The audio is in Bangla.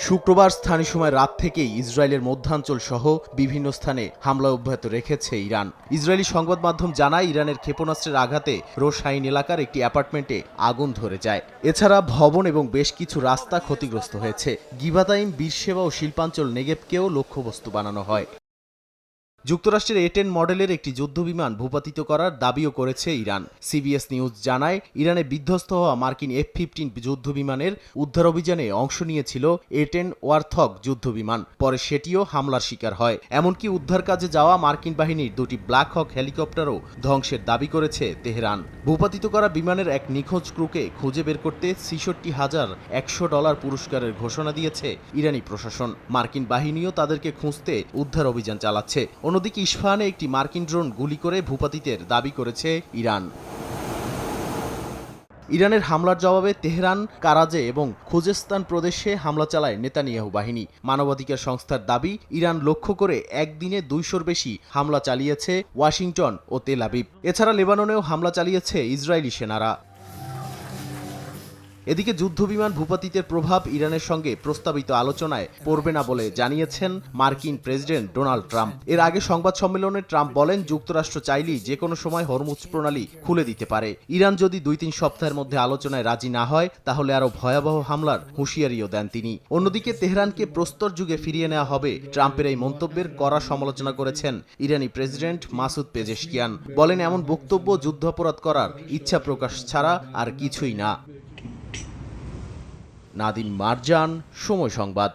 শুক্রবার স্থানীয় সময় রাত থেকেই ইসরায়েলের মধ্যাঞ্চল সহ বিভিন্ন স্থানে হামলা অব্যাহত রেখেছে ইরান। ইসরায়েলি সংবাদ মাধ্যম জানায়, ইরানের ক্ষেপণাস্ত্রের আঘাতে রোশাইন এলাকার একটি অ্যাপার্টমেন্টে আগুন ধরে যায়। এছাড়া ভবন এবং বেশ কিছু রাস্তা ক্ষতিগ্রস্ত হয়েছে। গিভাতাইম, বীরসেবা ও শিল্পাঞ্চল নেগেভকেও লক্ষ্যবস্তু বানানো হয়। যুক্তরাষ্ট্রের A-10 মডেলের একটি যুদ্ধবিমান ভূপাতিত করার দাবিও করেছে ইরান। সিবিএস নিউজ জানায়, ইরানে বিধ্বস্ত হওয়া মার্কিন F-15 যুদ্ধবিমানের উদ্ধার অভিযানে অংশ নিয়েছিল A-10 ওয়ারথগ যুদ্ধবিমান। পরে সেটিও হামলার শিকার হয়। এমনকি উদ্ধার কাজে যাওয়া মার্কিন বাহিনীর দুটি ব্ল্যাক হক হেলিকপ্টারও ধ্বংসের দাবি করেছে তেহরান। ভূপাতিত করা বিমানের এক নিখোঁজ ক্রুকে খুঁজে বের করতে $৬৬,১০০ পুরস্কারের ঘোষণা দিয়েছে ইরানি প্রশাসন। মার্কিন বাহিনীও তাদেরকে খুঁজতে উদ্ধার অভিযান চালাচ্ছে। অন্যদিকে ইস্পাহানে একটি মার্কিন ড্রোন গুলি করে ভূপাতিতের দাবি করেছে ইরান। ইরানের হামলার জবাবে তেহরান, কারাজে এবং খুজেস্তান প্রদেশে হামলা চালায় নেতানিয়াহু বাহিনী। মানবাধিকার সংস্থার দাবি, ইরান লক্ষ্য করে একদিনে ২০০-র বেশি হামলা চালিয়েছে ওয়াশিংটন ও তেল আবিব। এছাড়া লেবাননেও হামলা চালিয়েছে ইসরায়েলি সেনারা। এদিকে যুদ্ধবিমান ভূপাতিতের প্রভাব ইরানের সঙ্গে প্রস্তাবিত আলোচনায় পড়বে না বলে জানিয়েছেন মার্কিন প্রেসিডেন্ট ডোনাল্ড ট্রাম্প। এর আগে সংবাদ সম্মেলনে ট্রাম্প বলেন, যুক্তরাষ্ট্র চাইলেই যে কোনো সময় হরমুজ প্রণালী খুলে দিতে পারে। ইরান যদি ২-৩ সপ্তাহের মধ্যে আলোচনায় রাজি না হয়, তাহলে আরও ভয়াবহ হামলার হুঁশিয়ারিও দেন তিনি। অন্যদিকে তেহরানকে প্রস্তর যুগে ফিরিয়ে নেওয়া হবে, ট্রাম্পের এই মন্তব্যের কড়া সমালোচনা করেছেন ইরানি প্রেসিডেন্ট মাসুদ পেজেশকিয়ান। বলেন, এমন বক্তব্য যুদ্ধাপরাধ করার ইচ্ছা প্রকাশ ছাড়া আর কিছুই না। নাদিম মারজান, সময় সংবাদ।